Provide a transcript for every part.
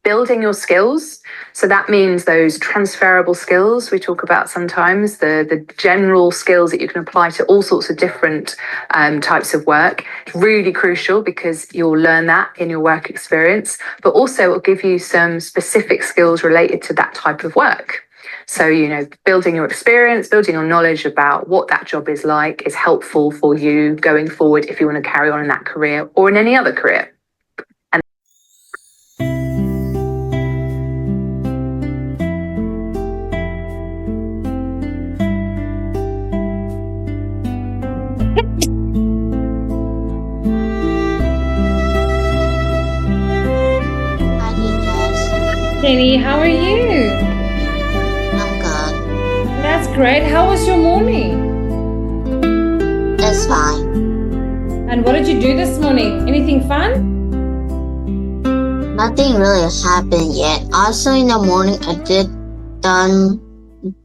building your skills. So that means those transferable skills we talk about sometimes, the general skills that you can apply to all sorts of different types of work. It's really crucial because you'll learn that in your work experience, but also it will give you some specific skills related to that type of work. So, building your experience, building your knowledge about what that job is like is helpful for you going forward if you want to carry on in that career or in any other career. Jenny, how are you? I'm good. That's great. How was your morning? It's fine. And what did you do this morning? Anything fun? Nothing really happened yet. Also in the morning I did done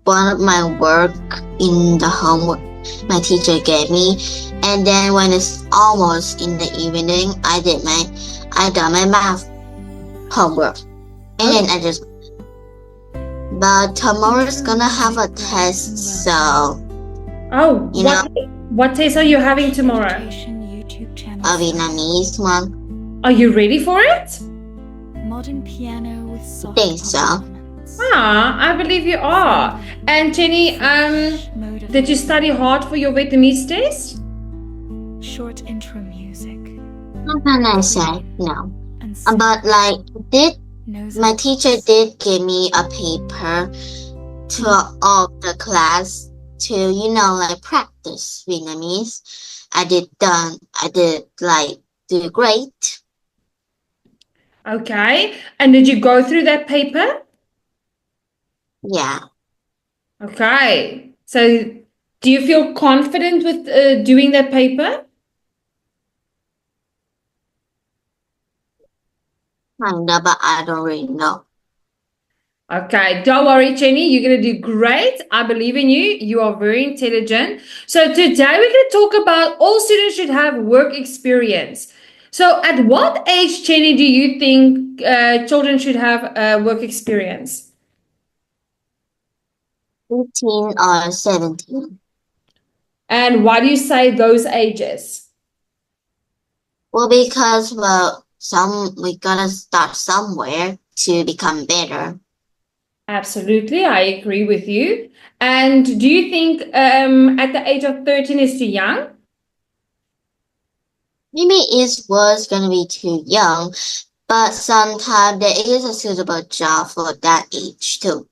one of my work in the homework my teacher gave me, and then when it's almost in the evening I done my math homework. And then but tomorrow's gonna have a test, so. Oh, what test are you having tomorrow? A Vietnamese one. Are you ready for it? Modern piano with soft I think so. I believe you are. And Jenny, did you study hard for your Vietnamese test? Short intro music. Not gonna say no. But my teacher did give me a paper to all the class to, practice Vietnamese. I did do great. Okay. And did you go through that paper? Yeah. Okay. So do you feel confident with doing that paper? Kinda, but I don't really know. Okay, don't worry, Jenny. You're going to do great. I believe in you. You are very intelligent. So today we're going to talk about all students should have work experience. So at what age, Jenny, do you think children should have work experience? 18 or 17. And why do you say those ages? Well, because, we gotta start somewhere to become better. Absolutely, I agree with you. And do you think at the age of 13 is too young? Maybe it was gonna be too young, but sometimes there is a suitable job for that age too.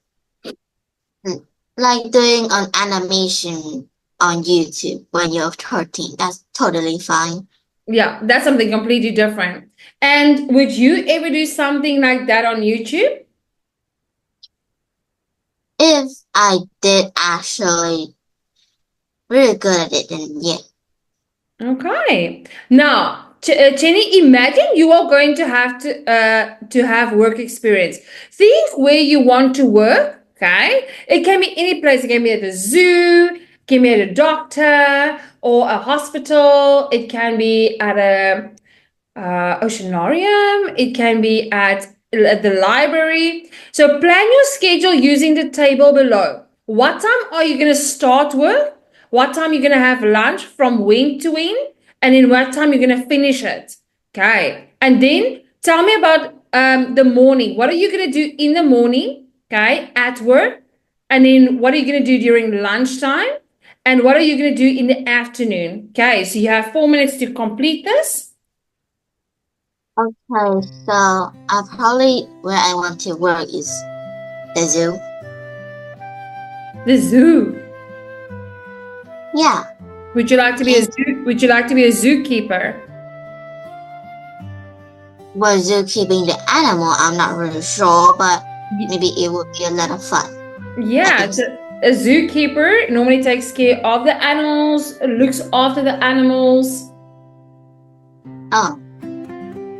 Like doing an animation on YouTube when you're 13. That's totally fine. Yeah, that's something completely different. And would you ever do something like that on YouTube? If I did actually really good at it, then yeah. Okay. Now, Jenny, imagine you are going to have work experience. Think where you want to work. Okay, it can be any place. It can be at the zoo, it can be at a doctor or a hospital. It can be at a oceanarium. It can be at the library. So plan your schedule using the table below. What time are you going to start work? What time you're going to have lunch from when to when? And in what time you're going to finish it? Okay. And then tell me about the morning. What are you going to do in the morning? Okay, at work. And then what are you going to do during lunchtime? And what are you going to do in the afternoon? Okay, so you have 4 minutes to complete this. Okay, so where I want to work is the zoo. The zoo. Yeah. Would you like to be a zookeeper? Well, zookeeping the animal, I'm not really sure, but maybe it would be a lot of fun. Yeah, a zookeeper normally takes care of the animals, looks after the animals. Oh,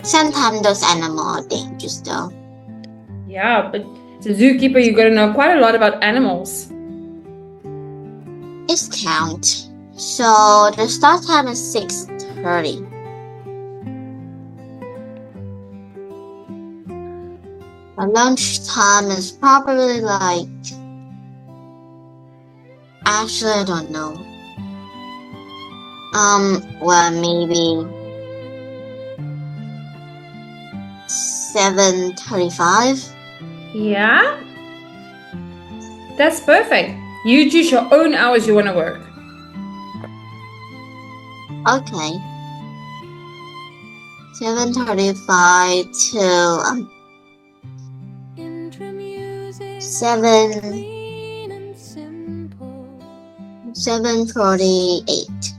sometimes those animals are dangerous though. Yeah, but as a zookeeper, you got to know quite a lot about animals. It's count. So the start time is 6:30. My lunchtime is probably like, actually, I don't know. Well, maybe 7:35. Yeah, that's perfect. You choose your own hours you want to work. Okay. 7:35 till 7:48.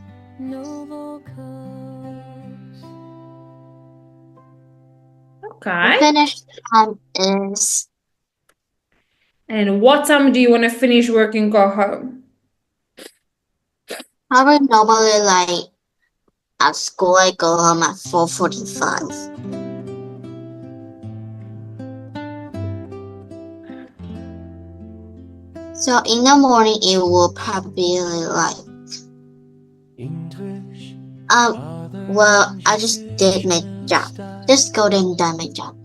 Okay. Finish time is And what time do you want to finish work and go home? probably normally like at school I go home at 4:45. So in the morning it will probably be like well I just did my job. Just go there and done my job.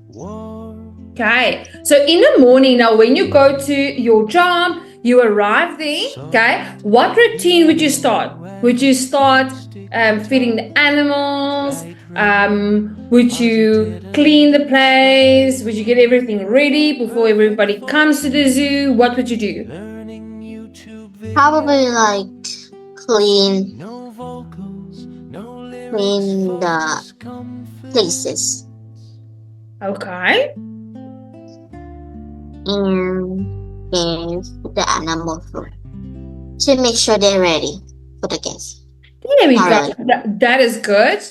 Okay. So in the morning now, when you go to your job, you arrive there. Okay. What routine would you start? Would you start feeding the animals? Would you clean the place? Would you get everything ready before everybody comes to the zoo? What would you do? Probably like clean the places Okay. and give the animal food to make sure they're ready for the guests. There we go. Alright. That is good.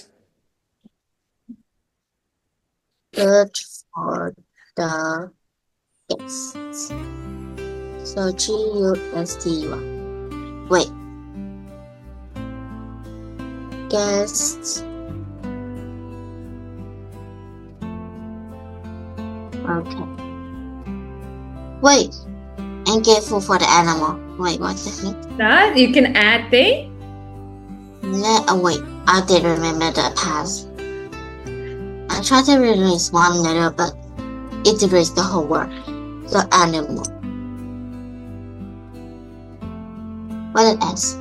Good for the guests. So GUSTY. Wait. Guests. Okay. Wait. And get food for the animal. Wait, what the heck? That you can add there. Wait. I did remember the past. I tried to erase one letter, but it erased the whole word. The animal. What an S.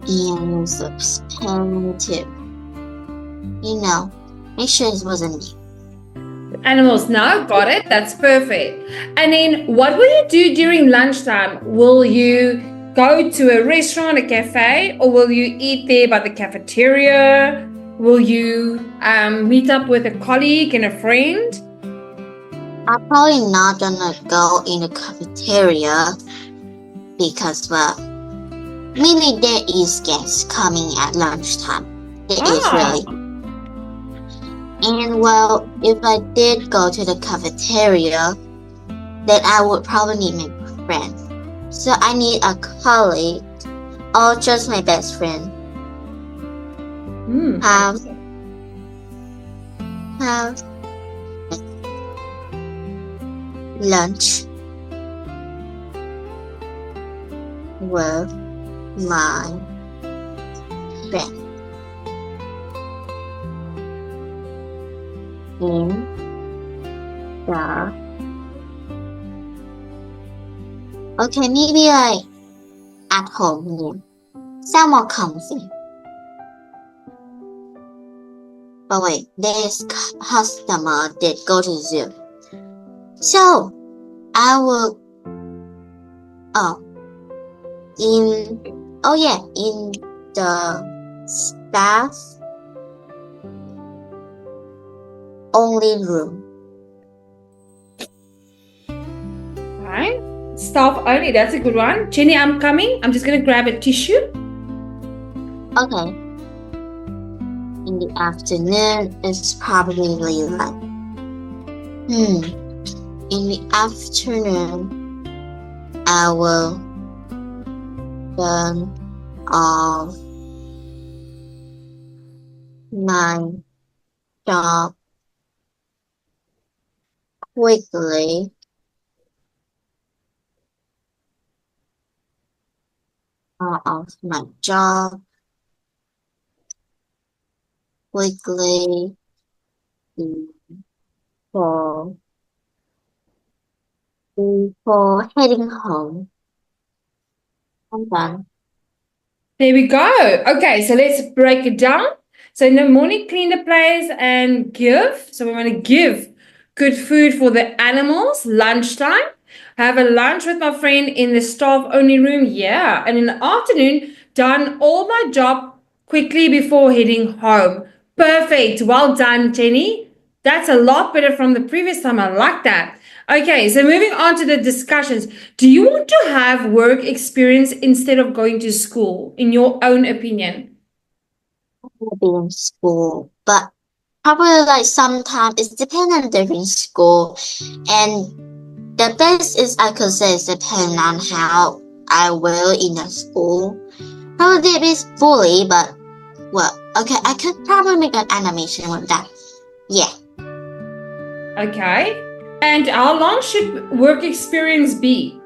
And substantive. You know, make sure it wasn't me. Animals now, got it. That's perfect. And then what will you do during lunchtime? Will you go to a restaurant, a cafe, or will you eat there by the cafeteria? Will you meet up with a colleague and a friend? I'm probably not gonna go in the cafeteria because, well, maybe there is guests coming at lunchtime. There is really. And well, if I did go to the cafeteria, then I would probably need my friend. So I need a colleague or just my best friend. Have lunch with my friend in the maybe like at home here. Somewhat comfy. But wait, this customer did go to the zoo. So I will in the staff only room. Right. Staff only. That's a good one. Jenny, I'm coming. I'm just going to grab a tissue. Okay. In the afternoon, it's probably like in the afternoon, I will turn off my job quickly. Off my job quickly for before heading home. I'm done. There we go. Okay, so let's break it down. So in the morning, clean the place and give. So we want to give good food for the animals, lunchtime. Have a lunch with my friend in the staff only room. Yeah. And in the afternoon, done all my job quickly before heading home. Perfect. Well done, Jenny. That's a lot better from the previous time. I like that. Okay, so moving on to the discussions. Do you want to have work experience instead of going to school, in your own opinion? I'll be in school, but probably like sometimes it depends on different school, and the best is I could say is depend on how I will in the school. Probably it is fully, but well, okay, I could probably make an animation with that. Yeah. Okay. And how long should work experience be?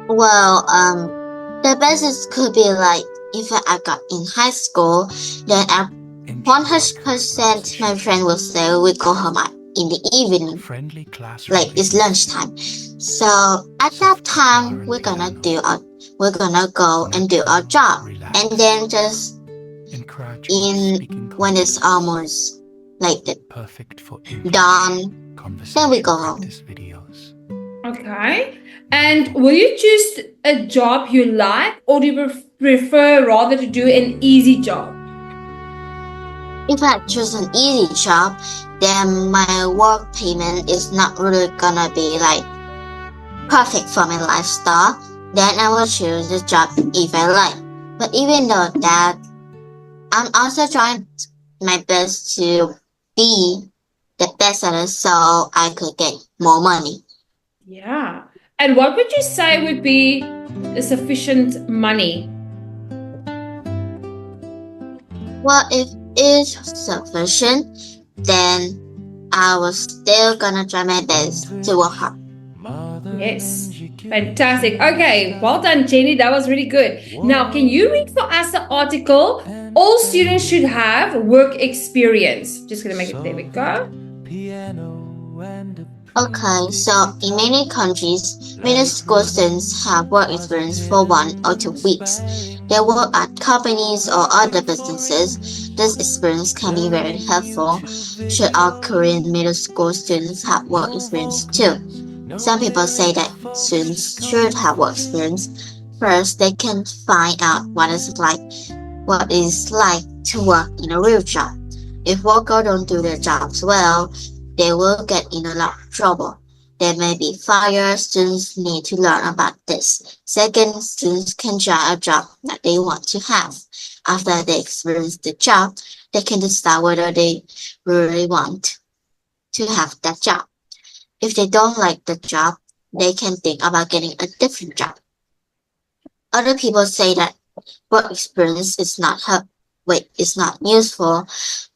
Well, the best is could be like if I got in high school, then I 100% my friend will say we go home in the evening, Friendly class like it's lunchtime. So at that time we're gonna go and do our job, and then just Encourage when it's almost like perfect for done, then we go home. videos. Okay. And will you choose a job you like, or do you prefer rather to do an easy job? If I choose an easy job, then my work payment is not really gonna be like perfect for my lifestyle. Then I will choose the job if I like. But even though that, I'm also trying my best to be the best at it so I could get more money. Yeah. And what would you say would be sufficient money? Well, if it's sufficient, then I was still gonna try my best to work hard. Yes. Fantastic. Okay. Well done, Jenny. That was really good. Now, can you read for us the article? All students should have work experience. Just going to make it. There we go. Okay, so in many countries, middle school students have work experience for 1 or 2 weeks. They work at companies or other businesses. This experience can be very helpful should our Korean middle school students have work experience too. Some people say that students should have work experience. First, they can find out what it's like to work in a real job. If workers don't do their jobs well, they will get in a lot of trouble. They may be fired. Students need to learn about this. Second, students can try a job that they want to have. After they experience the job, they can decide whether they really want to have that job. If they don't like the job, they can think about getting a different job. Other people say that work experience is not useful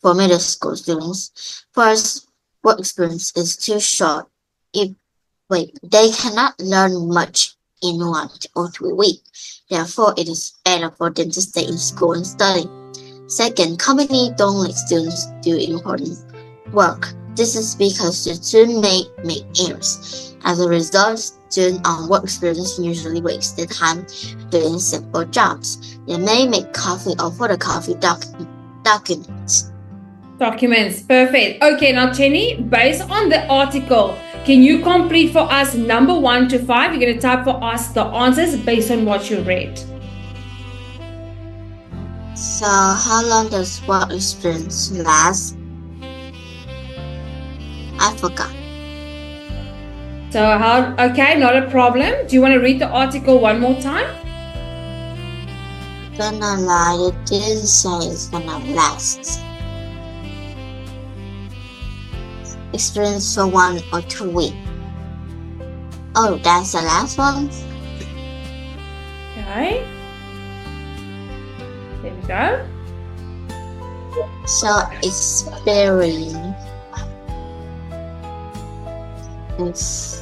for middle school students. First, work experience is too short. They cannot learn much in 1 or 2 weeks. Therefore, it is better for them to stay in school and study. Second, companies don't let students do important work. This is because the student may make errors. As a result, students on work experience usually waste their time doing simple jobs. They may make copy or photocopy documents. Documents. Perfect. Okay, now Jenny, based on the article, can you complete for us number 1 to 5? You're going to type for us the answers based on what you read. So, how long does work experience last? I forgot. So okay, not a problem. Do you want to read the article one more time? Gonna lie, it didn't say it's gonna last. Experience for 1 or 2 weeks. Oh, that's the last one? Okay. There we go. So, experience. Experiment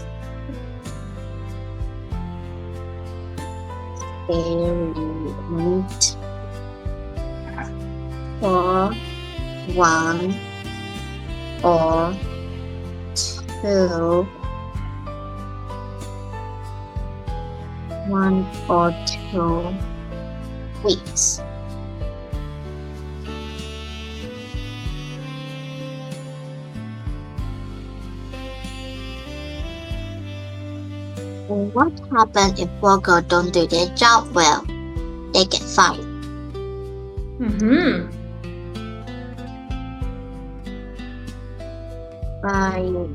for 1 or 2 weeks. What happens if workers don't do their job well? They get fired. Mm-hmm. Fired.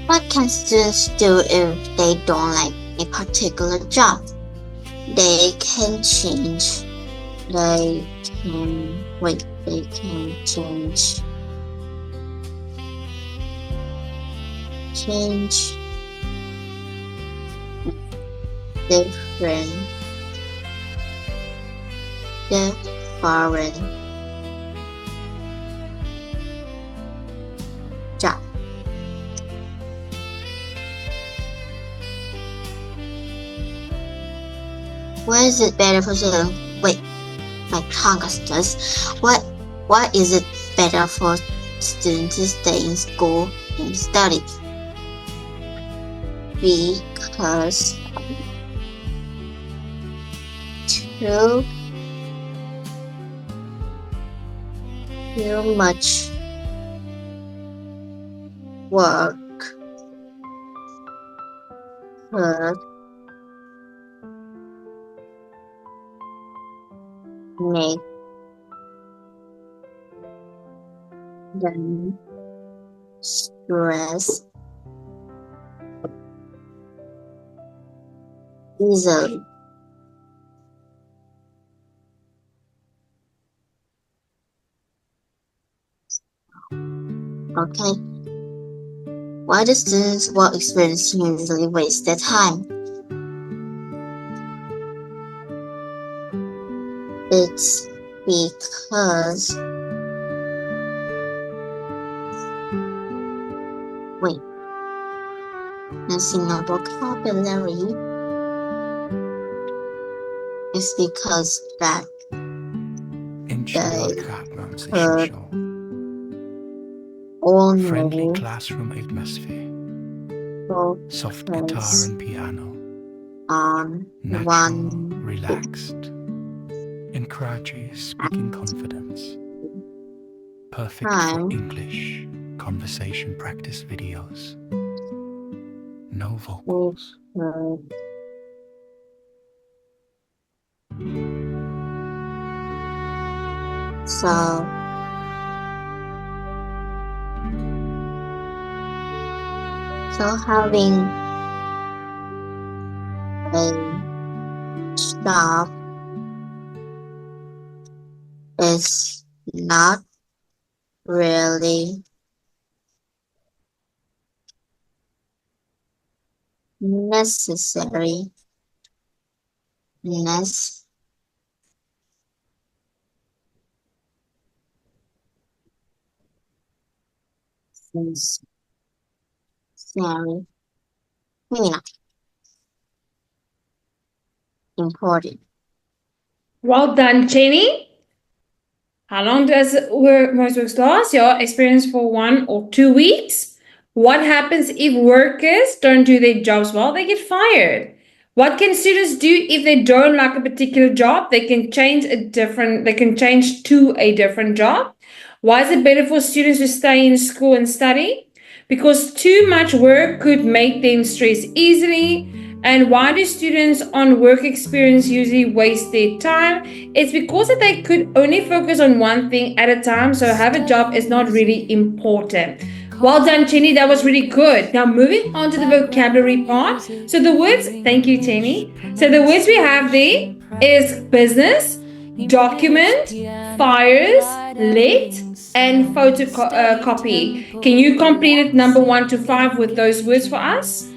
What can students do if they don't like a particular job? They can change. They can change different job. Why is it better for students? Wait, my tongue is just. Why is it better for students to stay in school and study? Because too much work could make them stress easily. Okay. Why do students' work experience usually waste their time? It's because missing a vocabulary is because that essential. all Friendly know classroom atmosphere. Soft guitar focus and piano. on Natural, one relaxed. Encourages speaking confidence. Perfect for time. English conversation practice videos. No vocals. So having a job is not really necessary. Necessary. Maybe not important. Well done, Jenny. How long does most works last? Your experience for 1 or 2 weeks? What happens if workers don't do their jobs well? They get fired. What can students do if they don't like a particular job? They can change to a different job. Why is it better for students to stay in school and study? Because too much work could make them stress easily. And why do students on work experience usually waste their time? It's because that they could only focus on one thing at a time, so have a job is not really important. Well done, Jenny. That was really good. Now, moving on to the vocabulary part. So the words, thank you, Jenny. So the words we have there is business, document, fires, let, and photocopy. Can you complete it number 1 to 5 with those words for us?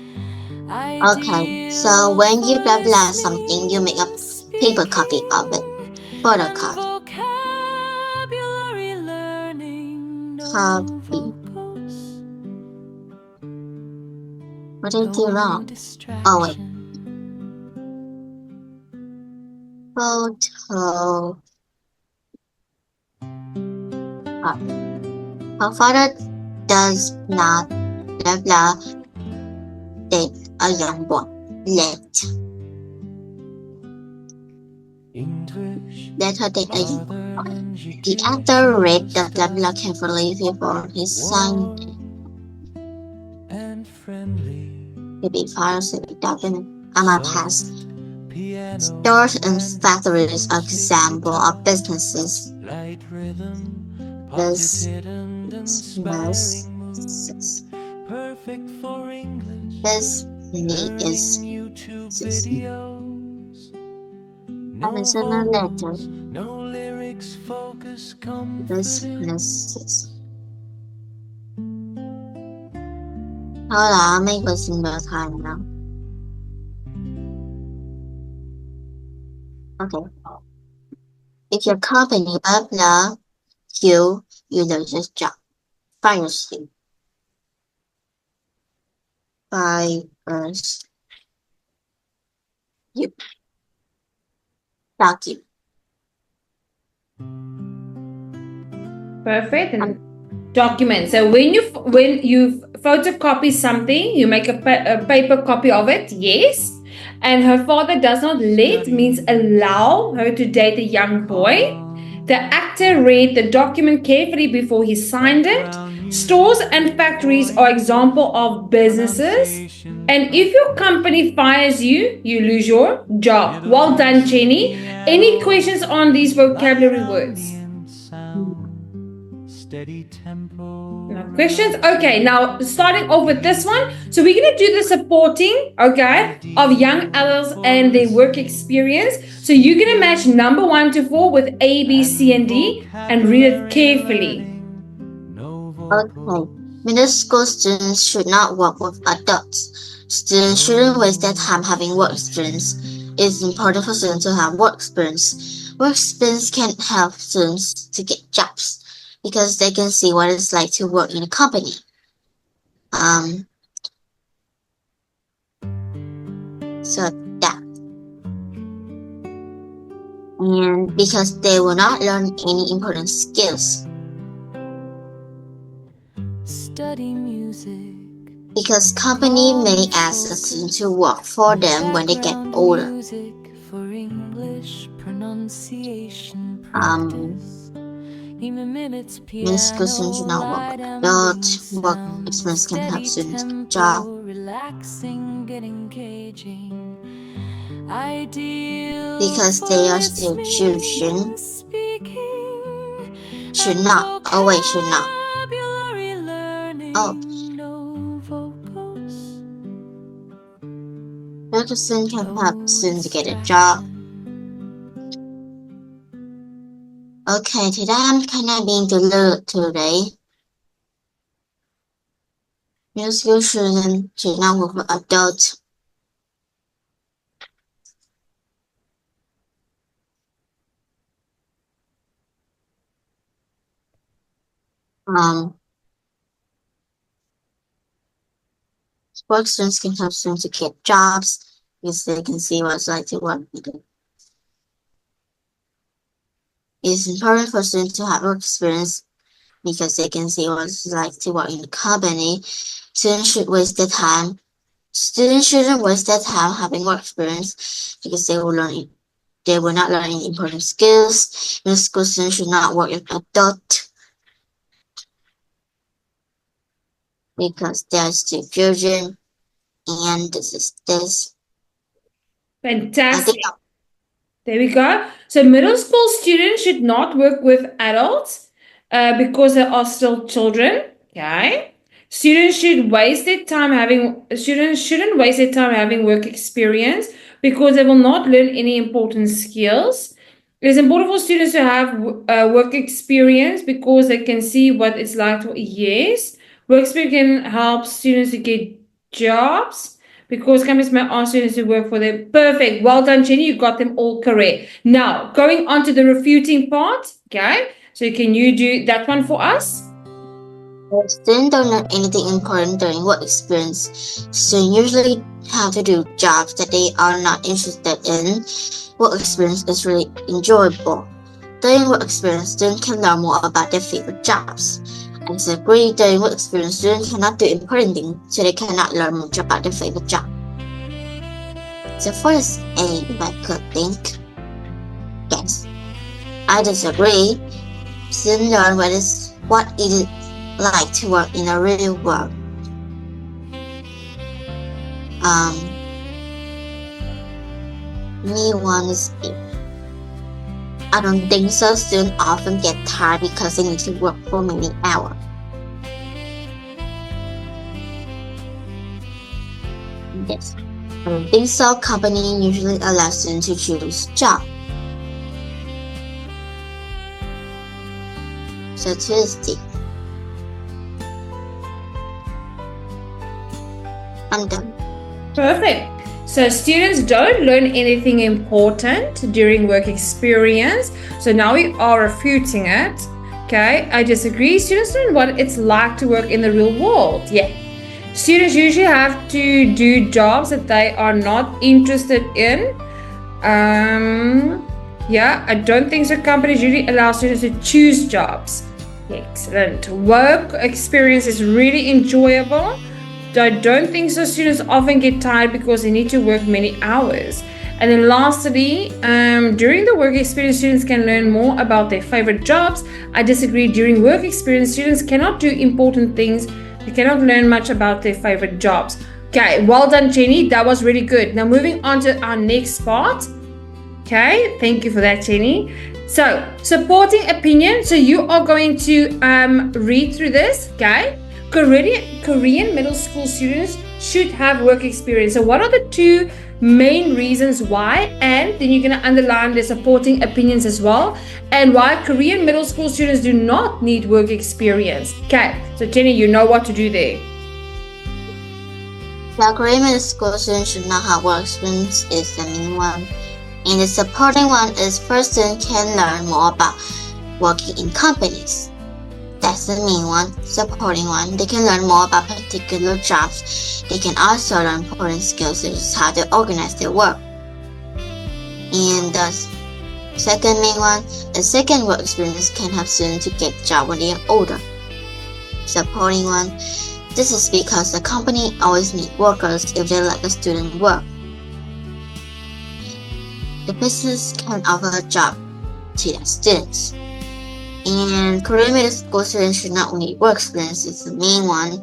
Okay, so when you blah blah something, you make a paper copy of it. Photocopy. Copy. What did I do wrong? Oh wait. Photo. Her father does not blah blah date a young boy. Let her date a young boy. The actor read the blah blah carefully before he signed it. Maybe files a document. Past. Stores and factories are example of businesses. Businesses. Business is Amazon letter. Businesses. 好啦，美國先冇睇啦。Okay. If your company blah blah you lose your job. Fires you. Fires you. Sack you. Perfect. And document. So when you photocopy something, you make a paper copy of it. Yes. And her father does not let means allow her to date a young boy. The actor read the document carefully before he signed it. Stores and factories are example of businesses. And if your company fires you, you lose your job. Well done, Jenny. Any questions on these vocabulary words? No questions? Okay, now starting off with this one. So we're going to do the supporting, okay, of young adults and their work experience. So you're going to match number 1 to 4 with A, B, C, and D and read it carefully. Okay. Middle school students should not work with adults. Students shouldn't waste their time having work experience. It's important for students to have work experience. Work experience can help students to get jobs because they can see what it's like to work in a company. So that. And because they will not learn any important skills. Study music. Because company may ask a student to work for them when they get older. Music for English pronunciation Middle school students should not work with adults. Work experience can help students get a job. Because they are still children. Should not. Oh wait, should not. Oh. Work experience can help students get a job. Okay, today I'm kind of being deluded today. Middle school students should not work with adults. Work students can help students to get jobs because they can see what it's like to work with them. It's important for students to have work experience because they can see what it's like to work in a company. Students shouldn't waste their time having work experience because they will not learn any important skills. Middle school students should not work with adults because they are still children. And this is this. Fantastic. There we go. So middle school students should not work with adults because they are still children. Okay. Students shouldn't waste their time having work experience because they will not learn any important skills. It is important for students to have work experience because they can see what it's like to, yes. Work experience can help students to get jobs because companies may ask students to work for them. Perfect. Well done, Jenny. You got them all correct. Now, going on to the refuting part. Okay. So can you do that one for us? Students don't learn anything important during work experience. Students usually have to do jobs that they are not interested in. Work experience is really enjoyable. During work experience, students can learn more about their favorite jobs. I disagree. During work experience, students cannot do important things, so they cannot learn much about their favorite job. So for this A, if I could think, yes, I disagree. Students learn what it is like to work in a real world. Me one is B. I don't think so. Students often get tired because they need to work for many hours. Yes. I don't think so. Company usually allow students to choose job. So Tuesday. I'm done. Perfect. So students don't learn anything important during work experience. So now we are refuting it. Okay, I disagree. Students learn what it's like to work in the real world. Yeah. Students usually have to do jobs that they are not interested in. Yeah, I don't think so. Companies usually allow students to choose jobs. Excellent. Work experience is really enjoyable. I don't think so. Students often get tired because they need to work many hours. And then lastly, during the work experience, students can learn more about their favorite jobs. I disagree. During work experience, students cannot do important things. They cannot learn much about their favorite jobs. Okay, well done, Jenny. That was really good. Now moving on to our next part. Okay, thank you for that, Jenny. So, supporting opinion. So you are going to read through this, okay? Korean middle school students should have work experience. So what are the two main reasons why? And then you're going to underline the supporting opinions as well, and why Korean middle school students do not need work experience. Okay, so Jenny, you know what to do there. The Korean middle school students should not have work experience is the main one. And the supporting one is first student can learn more about working in companies. That's the main one. Supporting one, they can learn more about particular jobs. They can also learn important skills such as how to organize their work. And the second main one, the second work experience can help students to get a job when they are older. Supporting one, this is because the company always needs workers if they let the student work. The business can offer a job to their students. And Korean middle school students should not need work experience is the main one.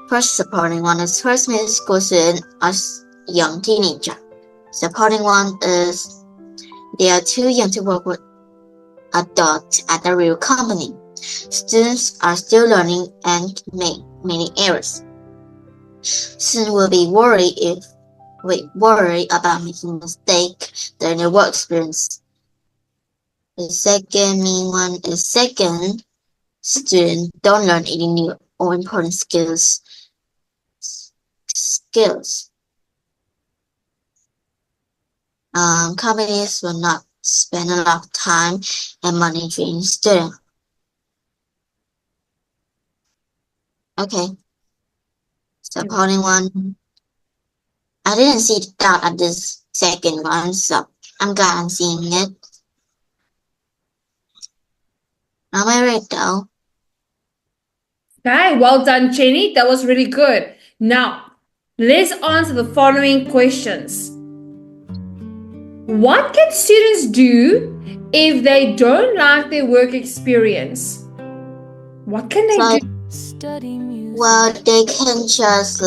First supporting one is first middle school student as young teenager. Supporting one is they are too young to work with adults at a real company. Students are still learning and can make many errors. Students will be worried about making a mistake during their work experience. The second main one is second, students don't learn any new or important skills. Companies will not spend a lot of time and money training students. Okay. Supporting one. I didn't see the dot at this second one, so I'm glad I'm seeing it. Am I right though? Okay, well done, Jenny. That was really good. Now, let's answer the following questions. What can students do if they don't like their work experience? What can they do? Well, they can just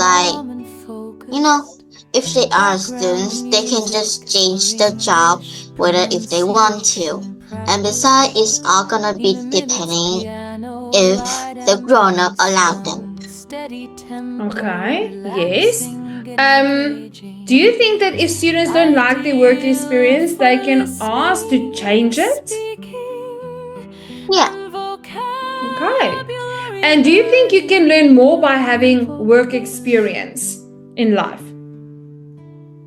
if they are students, they can just change the job whether if they want to. And besides, it's all gonna be depending if the grown-up allow them. Okay, yes. Do you think that if students don't like their work experience, they can ask to change it? Yeah. Okay. And do you think you can learn more by having work experience in life?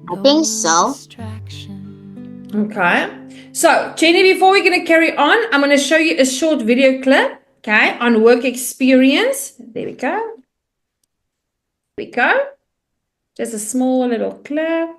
I think so. Okay. So, Jenny, before we're going to carry on, I'm going to show you a short video clip. Okay, on work experience. There we go. There we go. Just a small little clip.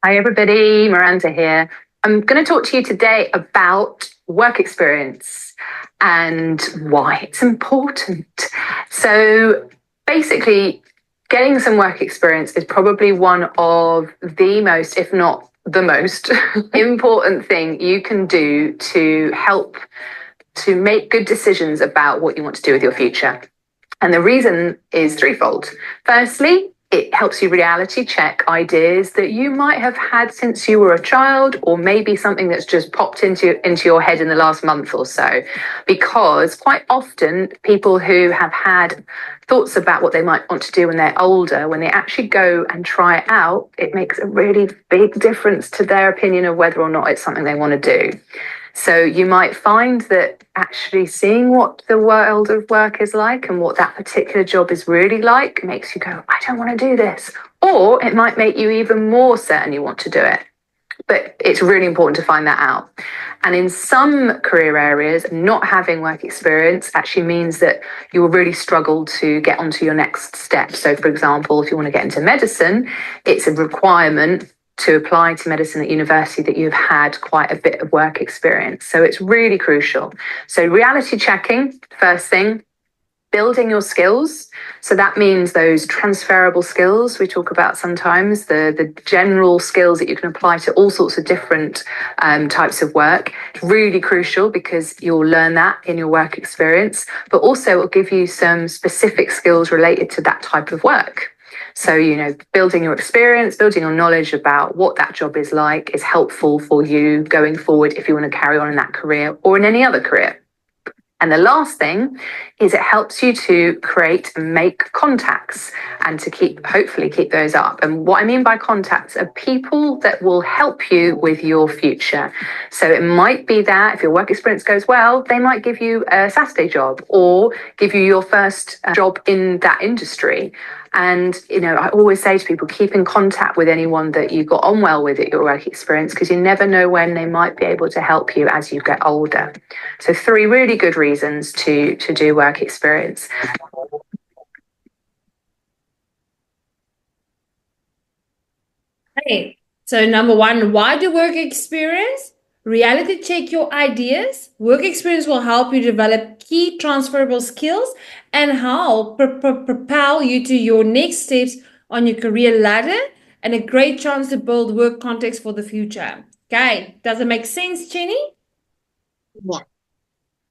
Hi, everybody. Miranda here. I'm going to talk to you today about work experience and why it's important. So, basically, getting some work experience is probably one of the most, if not the most, important thing you can do to help to make good decisions about what you want to do with your future. And the reason is threefold. Firstly, it helps you reality check ideas that you might have had since you were a child, or maybe something that's just popped into your head in the last month or so. Because quite often, people who have had thoughts about what they might want to do when they're older, when they actually go and try it out, it makes a really big difference to their opinion of whether or not it's something they want to do. So you might find that actually seeing what the world of work is like and what that particular job is really like makes you go, I don't want to do this. Or it might make you even more certain you want to do it. But it's really important to find that out. And in some career areas, not having work experience actually means that you will really struggle to get onto your next step. So, for example, if you want to get into medicine, it's a requirement to apply to medicine at university that you've had quite a bit of work experience. So it's really crucial. So reality checking, first thing, building your skills. So that means those transferable skills we talk about sometimes, the general skills that you can apply to all sorts of different types of work. Really crucial because you'll learn that in your work experience, but also it will give you some specific skills related to that type of work. So, building your experience, building your knowledge about what that job is like is helpful for you going forward if you want to carry on in that career or in any other career. And the last thing is it helps you to create and make contacts and to hopefully keep those up. And what I mean by contacts are people that will help you with your future. So it might be that if your work experience goes well, they might give you a Saturday job or give you your first job in that industry. And, I always say to people, keep in contact with anyone that you got on well with at your work experience, because you never know when they might be able to help you as you get older. So 3 really good reasons to do work experience. Okay. So number 1, why do work experience? Reality check your ideas. Work experience will help you develop key transferable skills and help propel you to your next steps on your career ladder, and a great chance to build work context for the future. Okay, does it make sense, Jenny? Yeah.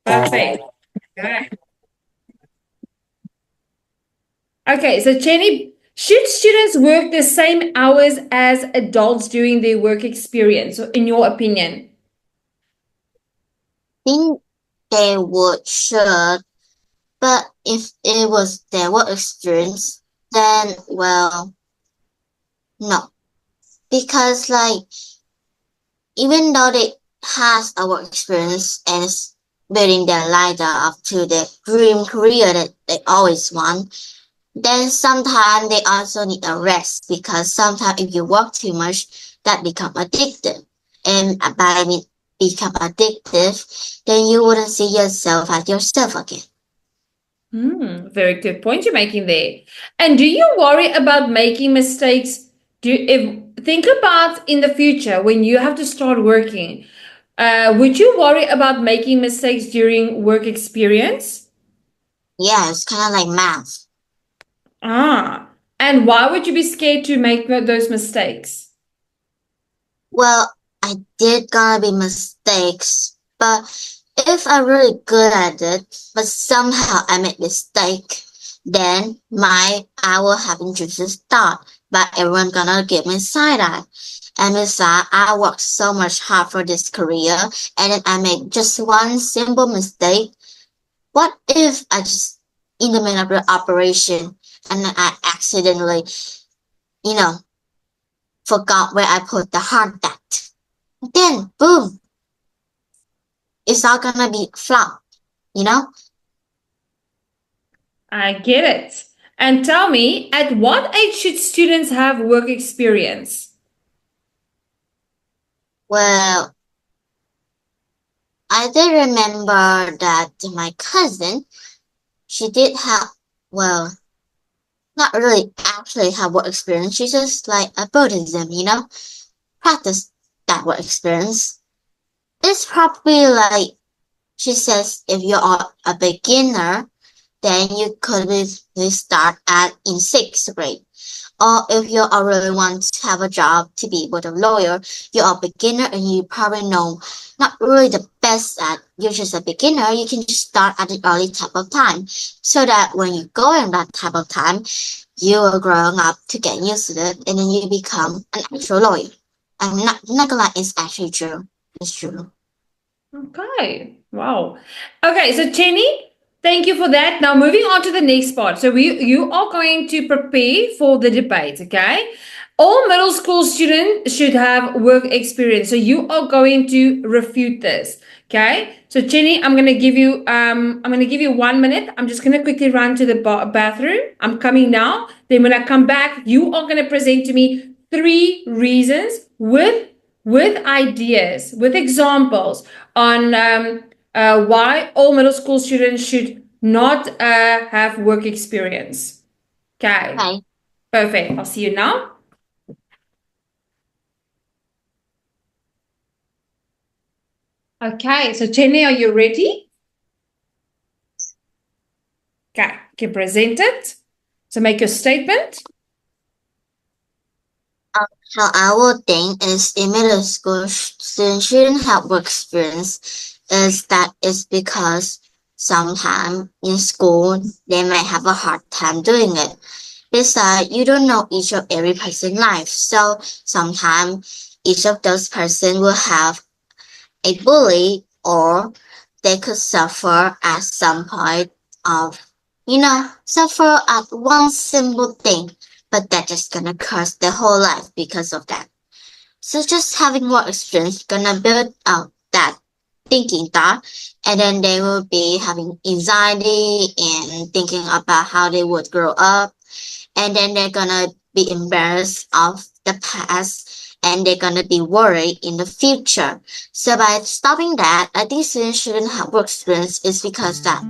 Perfect. Okay. Okay, so Jenny, should students work the same hours as adults during their work experience, in your opinion? Think they should, but if it was their work experience, then well, no, because even though they has a work experience and is building their ladder up to the dream career that they always want, then sometimes they also need a rest, because sometimes if you work too much, that become addictive. And by become addictive, then you wouldn't see yourself as yourself again. Very good point you're making there. And do you worry about making mistakes? Think about in the future when you have to start working. Would you worry about making mistakes during work experience? Yeah, it's kind of like math. And why would you be scared to make those mistakes? Well, I did gonna be mistakes, but if I'm really good at it, but somehow I make mistake, then I will have to start, but everyone gonna give me side eye. And besides, I worked so much hard for this career, and then I make just one simple mistake. What if I just in the middle of the operation and then I accidentally, forgot where I put the hard disk? Then boom, it's all gonna be flop, you know? I get it. and tell me, at what age should students have work experience? Well, I did remember that my cousin, she did have, well, not really actually have work experience. She just like a Buddhism, practice that work experience. It's probably like, she says, if you are a beginner, then you could really start in 6th grade. Or if you really want to have a job to be with a lawyer, you're a beginner and you probably know not really the best at, you're just a beginner, you can just start at an early type of time. So that when you go in that type of time, you are growing up to get used to it and then you become an actual lawyer. I'm not gonna lie, it's actually true. It's true. Okay. Wow. Okay, so Jenny, thank you for that. Now moving on to the next part. So you are going to prepare for the debate, okay? All middle school students should have work experience. So you are going to refute this. Okay. So Jenny, I'm gonna give you 1 minute. I'm just gonna quickly run to the bathroom. I'm coming now. Then when I come back, you are gonna present to me 3 reasons with ideas, with examples on why all middle school students should not have work experience. Okay. Okay. Perfect. I'll see you now. Okay, so Jenny, are you ready? Okay, you can present it. So make your statement. How I would think is in middle school, students shouldn't have work experience is that it's because sometimes in school, they might have a hard time doing it. Besides, you don't know each of every person's life. So sometimes each of those person will have a bully or they could suffer at some point of, suffer at one simple thing, but they're just gonna curse their whole life because of that. So just having more experience gonna build out that thinking thought, and then they will be having anxiety and thinking about how they would grow up, and then they're gonna be embarrassed of the past, and they're gonna be worried in the future. So by stopping that, I think students shouldn't have work experience is because that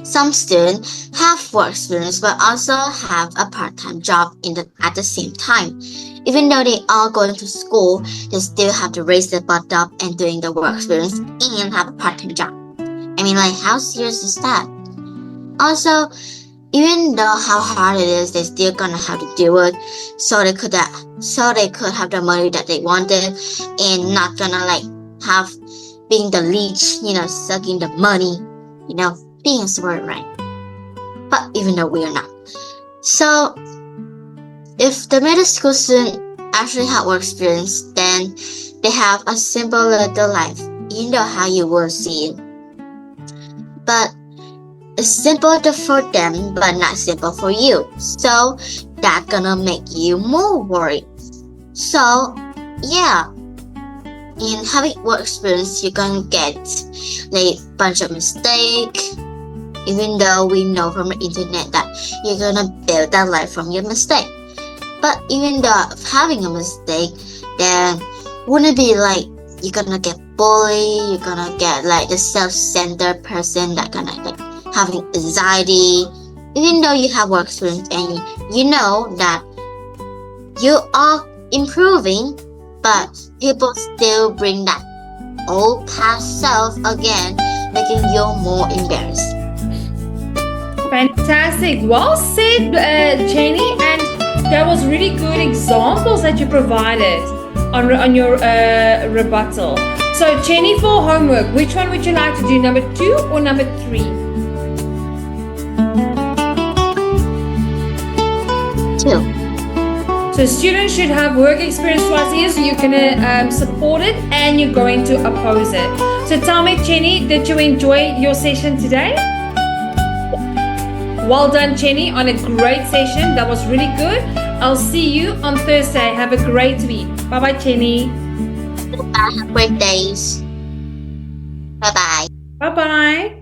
some students have work experience but also have a part-time job at the same time. Even though they are going to school, they still have to raise their butt up and doing the work experience and have a part-time job. I mean, like, how serious is that? Also, even though how hard it is, they're still gonna have to do it so they could have the money that they wanted and not gonna like have being the leech, sucking the money, being smart, right? But even though we are not. So if the middle school student actually have work experience, then they have a simple little life, how you will see it. But it's simple for them, but not simple for you. So that's gonna make you more worried. So yeah, in having work experience, you're gonna get like a bunch of mistakes. Even though we know from the internet that you're gonna build that life from your mistake. But even though having a mistake, then wouldn't be like you're gonna get bullied, you're gonna get like the self-centered person that gonna like having anxiety. Even though you have work experience and you know that you are improving, but people still bring that old past self again, making you more embarrassed. Fantastic. Well said, Jenny. And that was really good examples that you provided on your rebuttal. So, Jenny, for homework, which one would you like to do? Number 2 or number 3? 2. So students should have work experience twice a year, so you're going to support it and you're going to oppose it. So tell me, Jenny, did you enjoy your session today? Well done, Jenny, on a great session. That was really good. I'll see you on Thursday. Have a great week. Bye-bye, Jenny. Have great days. Bye-bye. Bye-bye.